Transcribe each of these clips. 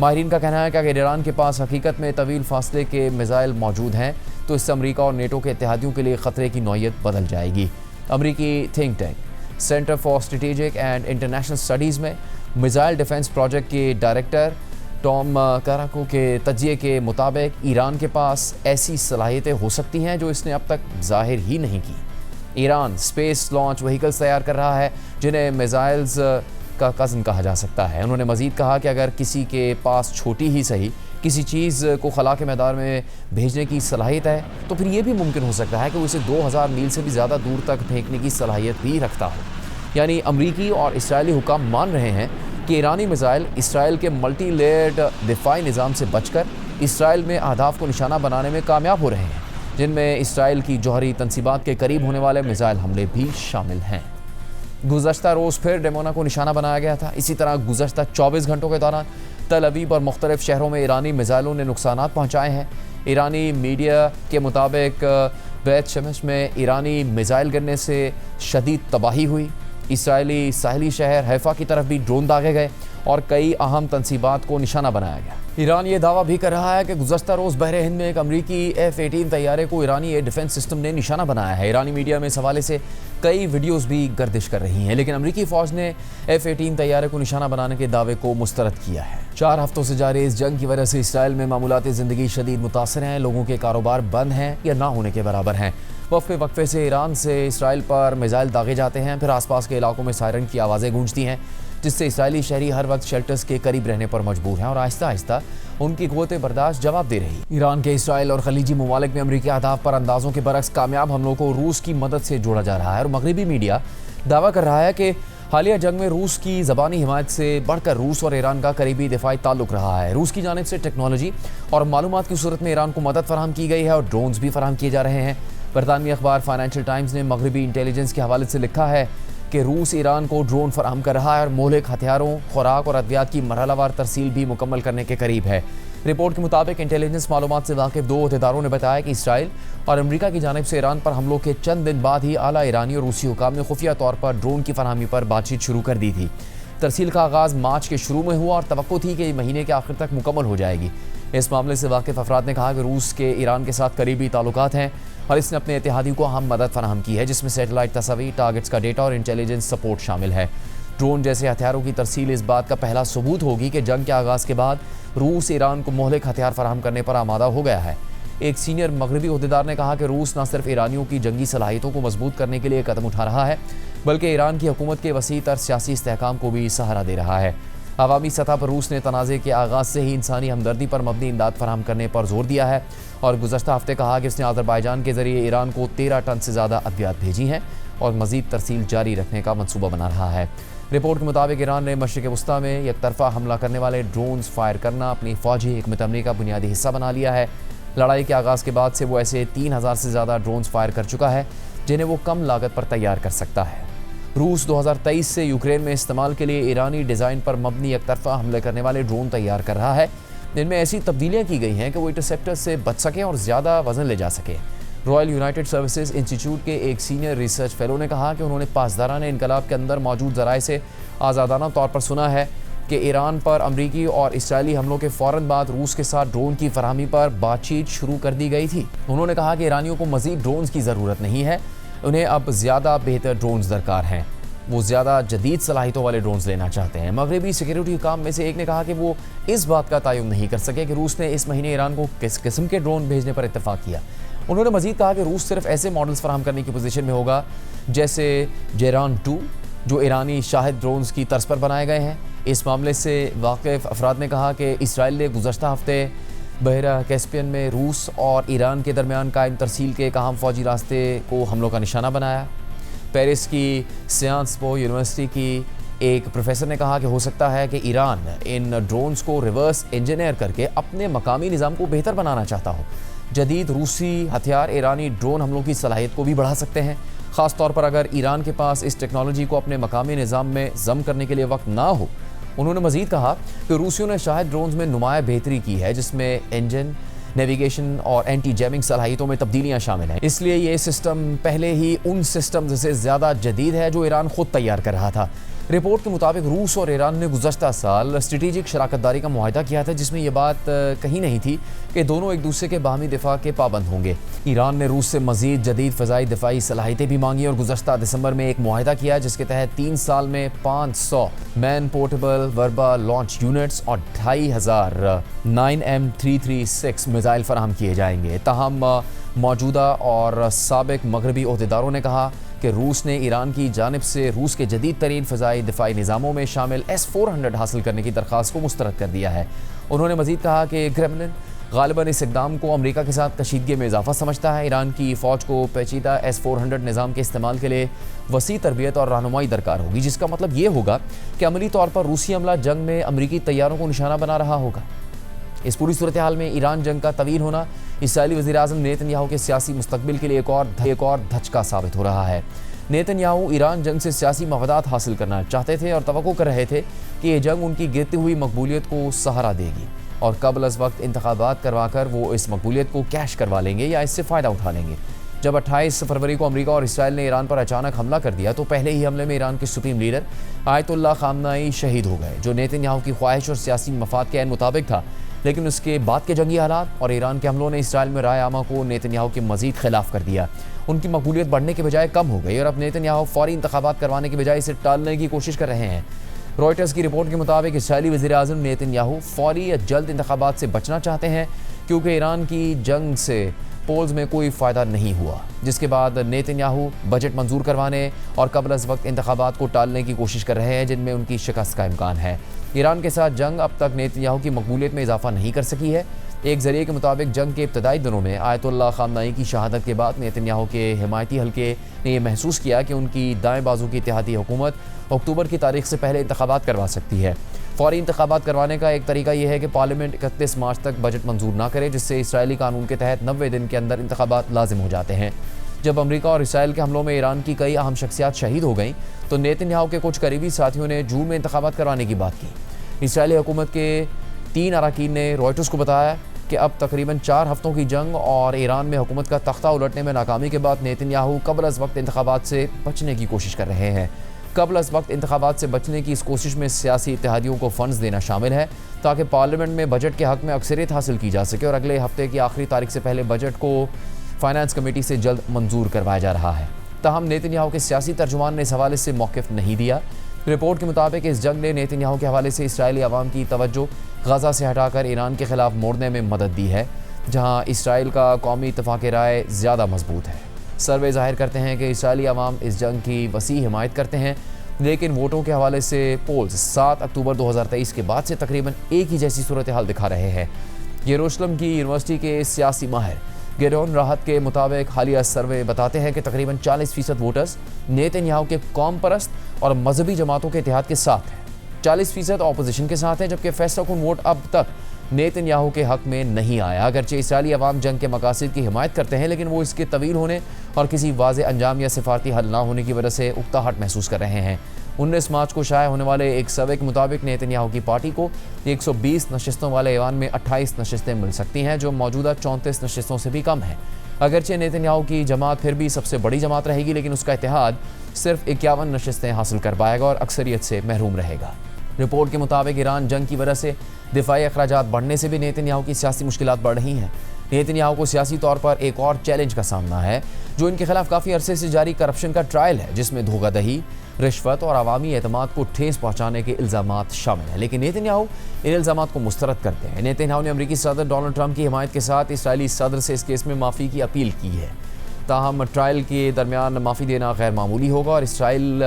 ماہرین کا کہنا ہے کہ اگر ایران کے پاس حقیقت میں طویل فاصلے کے میزائل موجود ہیں تو اس سے امریکہ اور نیٹو کے اتحادیوں کے لیے خطرے کی نوعیت بدل جائے گی۔ امریکی think tank centre for strategic and international studies میں میزائل ڈیفنس پروجیکٹ کے ڈائریکٹر ٹام کاراکو کے تجزیے کے مطابق ایران کے پاس ایسی صلاحیتیں ہو سکتی ہیں جو اس نے اب تک ظاہر ہی نہیں کی۔ ایران اسپیس لانچ وہیکلز تیار کر رہا ہے جنہیں میزائلز کا کزن کہا جا سکتا ہے۔ انہوں نے مزید کہا کہ اگر کسی کے پاس چھوٹی ہی صحیح کسی چیز کو خلا کے میدان میں بھیجنے کی صلاحیت ہے تو پھر یہ بھی ممکن ہو سکتا ہے کہ وہ اسے 2000 میل سے بھی زیادہ دور تک پھینکنے کی صلاحیت بھی رکھتا ہو۔ یعنی امریکی اور اسرائیلی حکام مان رہے ہیں کہ ایرانی میزائل اسرائیل کے ملٹی لیئرڈ دفاعی نظام سے بچ کر اسرائیل میں اہداف کو نشانہ بنانے میں کامیاب ہو رہے ہیں، جن میں اسرائیل کی جوہری تنصیبات کے قریب ہونے والے میزائل حملے بھی شامل ہیں۔ گزشتہ روز پھر ڈیمونا کو نشانہ بنایا گیا تھا۔ اسی طرح گزشتہ 24 گھنٹوں کے دوران تل ابیب اور مختلف شہروں میں ایرانی میزائلوں نے نقصانات پہنچائے ہیں۔ ایرانی میڈیا کے مطابق بیت شمش میں ایرانی میزائل گرنے سے شدید تباہی ہوئی۔ اسرائیلی ساحلی شہر حیفا کی طرف بھی ڈرون داغے گئے اور کئی اہم تنصیبات کو نشانہ بنایا گیا۔ ایران یہ دعویٰ بھی کر رہا ہے کہ گزشتہ روز بحر ہند میں ایک امریکی F-18 طیارے کو ایرانی ایئر ڈیفنس سسٹم نے نشانہ بنایا ہے۔ ایرانی میڈیا میں اس حوالے سے کئی ویڈیوز بھی گردش کر رہی ہیں، لیکن امریکی فوج نے F-18 طیارے کو نشانہ بنانے کے دعوے کو مسترد کیا ہے۔ 4 ہفتوں سے جاری اس جنگ کی وجہ سے اسرائیل میں معمولات زندگی شدید متاثر ہیں، لوگوں کے کاروبار بند ہیں یا نہ ہونے کے برابر ہیں۔ وقفے سے ایران سے اسرائیل پر میزائل داغے جاتے ہیں، پھر آس پاس کے علاقوں میں سائرن کی آوازیں گونجتی ہیں، جس سے اسرائیلی شہری ہر وقت شیلٹرز کے قریب رہنے پر مجبور ہیں اور آہستہ آہستہ ان کی قوت برداشت جواب دے رہی۔ ایران کے اسرائیل اور خلیجی ممالک میں امریکی اہداف پر اندازوں کے برعکس کامیاب حملوں کو روس کی مدد سے جوڑا جا رہا ہے، اور مغربی میڈیا دعویٰ کر رہا ہے کہ حالیہ جنگ میں روس کی زبانی حمایت سے بڑھ کر روس اور ایران کا قریبی دفاعی تعلق رہا ہے۔ روس کی جانب سے ٹیکنالوجی اور معلومات کی صورت میں ایران کو مدد فراہم کی گئی ہے اور ڈرونز بھی فراہم کیے جا رہے ہیں۔ برطانوی اخبار فائنینشل ٹائمز نے مغربی انٹیلیجنس کے حوالے سے لکھا ہے کہ روس ایران کو ڈرون فراہم کر رہا ہے اور مہلک ہتھیاروں، خوراک اور ادویات کی مرحلہ وار ترسیل بھی مکمل کرنے کے قریب ہے۔ رپورٹ کے مطابق انٹیلیجنس معلومات سے واقف 2 عہدیداروں نے بتایا کہ اسرائیل اور امریکہ کی جانب سے ایران پر حملوں کے چند دن بعد ہی اعلیٰ ایرانی اور روسی حکام نے خفیہ طور پر ڈرون کی فراہمی پر بات چیت شروع کر دی تھی۔ ترسیل کا آغاز مارچ کے شروع میں ہوا اور توقع تھی کہ یہ مہینے کے آخر تک مکمل ہو جائے گی۔ اس معاملے سے واقف افراد نے کہا کہ روس کے ایران کے ساتھ قریبی تعلقات ہیں اور اس نے اپنے اتحادیوں کو اہم مدد فراہم کی ہے، جس میں سیٹلائٹ تصاویر، ٹارگٹس کا ڈیٹا اور انٹیلیجنس سپورٹ شامل ہے۔ ڈرون جیسے ہتھیاروں کی ترسیل اس بات کا پہلا ثبوت ہوگی کہ جنگ کے آغاز کے بعد روس ایران کو مہلک ہتھیار فراہم کرنے پر آمادہ ہو گیا ہے۔ ایک سینئر مغربی عہدیدار نے کہا کہ روس نہ صرف ایرانیوں کی جنگی صلاحیتوں کو مضبوط کرنے کے لیے قدم اٹھا رہا ہے بلکہ ایران کی حکومت کے وسیع تر سیاسی استحکام کو بھی سہارا دے رہا ہے۔ عوامی سطح پر روس نے تنازع کے آغاز سے ہی انسانی ہمدردی پر مبنی امداد فراہم کرنے پر زور دیا ہے اور گزشتہ ہفتے کہا کہ اس نے آذربائیجان کے ذریعے ایران کو 13 ٹن سے زیادہ ادویات بھیجی ہیں اور مزید ترسیل جاری رکھنے کا منصوبہ بنا رہا ہے۔ رپورٹ کے مطابق ایران نے مشرق وسطیٰ میں یک طرفہ حملہ کرنے والے ڈرونز فائر کرنا اپنی فوجی حکمت عملی کا بنیادی حصہ بنا لیا ہے۔ لڑائی کے آغاز کے بعد سے وہ ایسے 3000 سے زیادہ ڈرونز فائر کر چکا ہے جنہیں وہ کم لاگت پر تیار کر سکتا ہے۔ روس 2023 سے یوکرین میں استعمال کے لیے ایرانی ڈیزائن پر مبنی یک طرفہ حملے کرنے والے ڈرون تیار کر رہا ہے، جن میں ایسی تبدیلیاں کی گئی ہیں کہ وہ انٹرسیپٹر سے بچ سکیں اور زیادہ وزن لے جا سکیں۔ رائل یونائٹڈ سروسز انسٹیٹیوٹ کے ایک سینئر ریسرچ فیلو نے کہا کہ انہوں نے پاسداران انقلاب کے اندر موجود ذرائع سے آزادانہ طور پر سنا ہے کہ ایران پر امریکی اور اسرائیلی حملوں کے فوراً بعد روس کے ساتھ ڈرون کی فراہمی پر بات چیت شروع کر دی گئی تھی۔ انہوں نے کہا کہ ایرانیوں کو مزید ڈرونز کی ضرورت نہیں ہے، انہیں اب زیادہ بہتر ڈرونز درکار ہیں، وہ زیادہ جدید صلاحیتوں والے ڈرونز لینا چاہتے ہیں۔ مغربی سیکیورٹی حکام میں سے ایک نے کہا کہ وہ اس بات کا تعین نہیں کر سکے کہ روس نے اس مہینے ایران کو کس قسم کے ڈرون بھیجنے پر اتفاق کیا۔ انہوں نے مزید کہا کہ روس صرف ایسے ماڈلز فراہم کرنے کی پوزیشن میں ہوگا جیسے جیران 2 جو ایرانی شاہد ڈرونز کی طرز پر بنائے گئے ہیں۔ اس معاملے سے واقف افراد نے کہا کہ اسرائیل نے گزشتہ ہفتے بحیرہ کیسپین میں روس اور ایران کے درمیان قائم ترسیل کے ایک اہم فوجی راستے کو حملوں کا نشانہ بنایا۔ پیرس کی سیانس پو یونیورسٹی کی ایک پروفیسر نے کہا کہ ہو سکتا ہے کہ ایران ان ڈرونز کو ریورس انجینئر کر کے اپنے مقامی نظام کو بہتر بنانا چاہتا ہو۔ جدید روسی ہتھیار ایرانی ڈرون حملوں کی صلاحیت کو بھی بڑھا سکتے ہیں، خاص طور پر اگر ایران کے پاس اس ٹیکنالوجی کو اپنے مقامی نظام میں ضم کرنے کے لیے وقت نہ ہو۔ انہوں نے مزید کہا کہ روسیوں نے شاہد ڈرونز میں نمایاں بہتری کی ہے، جس میں انجن، نیویگیشن اور اینٹی جیمنگ صلاحیتوں میں تبدیلیاں شامل ہیں، اس لیے یہ سسٹم پہلے ہی ان سسٹمز سے زیادہ جدید ہے جو ایران خود تیار کر رہا تھا۔ رپورٹ کے مطابق روس اور ایران نے گزشتہ سال اسٹریٹجک شراکت داری کا معاہدہ کیا تھا، جس میں یہ بات کہی نہیں تھی کہ دونوں ایک دوسرے کے باہمی دفاع کے پابند ہوں گے۔ ایران نے روس سے مزید جدید فضائی دفاعی صلاحیتیں بھی مانگی اور گزشتہ دسمبر میں ایک معاہدہ کیا جس کے تحت 3 سال میں 500 مین پورٹیبل وربا لانچ یونٹس اور 2500 9M336 میزائل فراہم کیے جائیں گے۔ تاہم موجودہ اور سابق مغربی عہدیداروں نے کہا کہ روس نے ایران کی جانب سے روس کے جدید ترین فضائی دفاعی نظاموں میں شامل S-400 حاصل کرنے کی درخواست کو مسترد کر دیا ہے۔ انہوں نے مزید کہا کہ کریملن غالباً اس اقدام کو امریکہ کے ساتھ کشیدگی میں اضافہ سمجھتا ہے۔ ایران کی فوج کو پیچیدہ S-400 نظام کے استعمال کے لیے وسیع تربیت اور رہنمائی درکار ہوگی، جس کا مطلب یہ ہوگا کہ عملی طور پر روسی عملہ جنگ میں امریکی طیاروں کو نشانہ بنا رہا ہوگا۔ اس پوری صورتحال میں ایران جنگ کا طویل ہونا اسرائیلی وزیراعظم نیتن یاہو کے سیاسی مستقبل کے لیے ایک اور دھچکا ثابت ہو رہا ہے۔ نیتن یاہو ایران جنگ سے سیاسی مفادات حاصل کرنا چاہتے تھے اور توقع کر رہے تھے کہ یہ جنگ ان کی گرتی ہوئی مقبولیت کو سہارا دے گی اور قبل از وقت انتخابات کروا کر وہ اس مقبولیت کو کیش کروا لیں گے یا اس سے فائدہ اٹھا لیں گے۔ جب 28 فروری کو امریکہ اور اسرائیل نے ایران پر اچانک حملہ کر دیا تو پہلے ہی حملے میں ایران کے سپریم لیڈر آیت اللہ خامنائی شہید ہو گئے، جو نیتن یاہو کی خواہش اور سیاسی مفاد کے عین مطابق تھا۔ لیکن اس کے بعد کے جنگی حالات اور ایران کے حملوں نے اسرائیل میں رائے عامہ کو نیتن یاہو کے مزید خلاف کر دیا۔ ان کی مقبولیت بڑھنے کے بجائے کم ہو گئی اور اب نیتن یاہو فوری انتخابات کروانے کے بجائے اسے ٹالنے کی کوشش کر رہے ہیں۔ روئٹرز کی رپورٹ کے مطابق اسرائیلی وزیراعظم نیتن یاہو فوری یا جلد انتخابات سے بچنا چاہتے ہیں کیونکہ ایران کی جنگ سے پولز میں کوئی فائدہ نہیں ہوا، جس کے بعد نیتن یاہو بجٹ منظور کروانے اور قبل از وقت انتخابات کو ٹالنے کی کوشش کر رہے ہیں، جن میں ان کی شکست کا امکان ہے۔ ایران کے ساتھ جنگ اب تک نیتن یاہو کی مقبولیت میں اضافہ نہیں کر سکی ہے۔ ایک ذریعے کے مطابق جنگ کے ابتدائی دنوں میں آیت اللہ خامنائی کی شہادت کے بعد نیتن یاہو کے حمایتی حلقے نے یہ محسوس کیا کہ ان کی دائیں بازو کی اتحادی حکومت اکتوبر کی تاریخ سے پہلے انتخابات کروا سکتی ہے۔ فوری انتخابات کروانے کا ایک طریقہ یہ ہے کہ پارلیمنٹ 31 مارچ تک بجٹ منظور نہ کرے، جس سے اسرائیلی قانون کے تحت 90 دن کے اندر انتخابات لازم ہو جاتے ہیں۔ جب امریکہ اور اسرائیل کے حملوں میں ایران کی کئی اہم شخصیات شہید ہو گئیں تو نیتن یاہو کے کچھ قریبی ساتھیوں نے جون میں انتخابات کروانے کی بات کی۔ اسرائیلی حکومت کے 3 اراکین نے روئٹرز کو بتایا کہ اب تقریباً 4 ہفتوں کی جنگ اور ایران میں حکومت کا تختہ الٹنے میں ناکامی کے بعد نیتن یاہو قبل از وقت انتخابات سے بچنے کی کوشش کر رہے ہیں۔ قبل از وقت انتخابات سے بچنے کی اس کوشش میں سیاسی اتحادیوں کو فنڈز دینا شامل ہے تاکہ پارلیمنٹ میں بجٹ کے حق میں اکثریت حاصل کی جا سکے، اور اگلے ہفتے کی آخری تاریخ سے پہلے بجٹ کو فائنانس کمیٹی سے جلد منظور کروایا جا رہا ہے۔ تاہم نیتن یاہو کے سیاسی ترجمان نے اس حوالے سے موقف نہیں دیا۔ رپورٹ کے مطابق اس جنگ نے نیتن یاہو کے حوالے سے اسرائیلی عوام کی توجہ غزہ سے ہٹا کر ایران کے خلاف موڑنے میں مدد دی ہے، جہاں اسرائیل کا قومی اتفاق رائے زیادہ مضبوط ہے۔ سروے ظاہر کرتے ہیں کہ اسرائیلی عوام اس جنگ کی وسیع حمایت کرتے ہیں، لیکن ووٹوں کے حوالے سے پولز 7 اکتوبر 2023 کے بعد سے تقریباً ایک ہی جیسی صورتحال دکھا رہے ہیں۔ یروشلم کی یونیورسٹی کے سیاسی ماہر گیڈون راحت کے مطابق حالیہ سروے بتاتے ہیں کہ تقریباً 40% ووٹرز نیتن یاہو کے قوم پرست اور مذہبی جماعتوں کے اتحاد کے ساتھ ہیں، 40% اپوزیشن کے ساتھ ہیں، جبکہ فیصلہ کن ووٹ اب تک نیتن یاہو کے حق میں نہیں آیا۔ اگرچہ اسرائیلی عوام جنگ کے مقاصد کی حمایت کرتے ہیں، لیکن وہ اس کے طویل ہونے اور کسی واضح انجام یا سفارتی حل نہ ہونے کی وجہ سے اکتاہٹ محسوس کر رہے ہیں۔ 19 مارچ کو شائع ہونے والے ایک سروے کے مطابق نیتن یاہو کی پارٹی کو 120 نشستوں والے ایوان میں 28 نشستیں مل سکتی ہیں، جو موجودہ 34 نشستوں سے بھی کم ہیں۔ اگرچہ نیتن یاہو کی جماعت پھر بھی سب سے بڑی جماعت رہے گی، لیکن اس کا اتحاد صرف 51 نشستیں حاصل کر پائے گا اور اکثریت سے محروم رہے گا۔ رپورٹ کے مطابق ایران جنگ کی وجہ سے دفاعی اخراجات بڑھنے سے بھی نیتن یاہو کی سیاسی مشکلات بڑھ رہی ہیں۔ نیتن یاہو کو سیاسی طور پر ایک اور چیلنج کا سامنا ہے، جو ان کے خلاف کافی عرصے سے جاری کرپشن کا ٹرائل ہے، جس میں دھوکہ دہی، رشوت اور عوامی اعتماد کو ٹھیس پہنچانے کے الزامات شامل ہیں۔ لیکن نیتن یاہو ان الزامات کو مسترد کرتے ہیں۔ نیتن یاہو نے امریکی صدر ڈونلڈ ٹرمپ کی حمایت کے ساتھ اسرائیلی صدر سے اس کیس میں معافی کی اپیل کی ہے۔ تاہم ٹرائل کے درمیان معافی دینا غیر معمولی ہوگا اور اسرائیل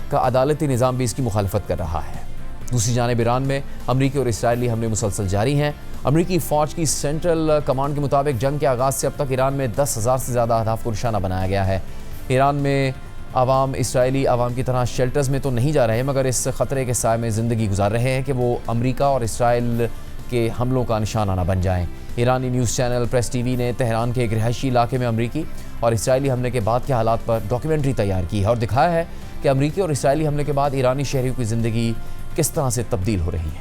کا عدالتی نظام بھی اس کی مخالفت کر رہا ہے۔ دوسری جانب ایران میں امریکی اور اسرائیلی حملے مسلسل جاری ہیں۔ امریکی فوج کی سینٹرل کمانڈ کے مطابق جنگ کے آغاز سے اب تک ایران میں 10,000 سے زیادہ اہداف کو نشانہ بنایا گیا ہے۔ ایران میں عوام اسرائیلی عوام کی طرح شیلٹرز میں تو نہیں جا رہے، مگر اس خطرے کے سائے میں زندگی گزار رہے ہیں کہ وہ امریکہ اور اسرائیل کے حملوں کا نشانہ نہ بن جائیں۔ ایرانی news channel press T V نے تہران کے ایک رہائشی علاقے میں امریکی اور اسرائیلی حملے کے بعد کے حالات پر ڈاکیومنٹری تیار کی ہے اور دکھایا ہے کہ امریکی اور اسرائیلی حملے کے بعد ایرانی شہریوں کی زندگی کس طرح سے تبدیل ہو رہی ہے۔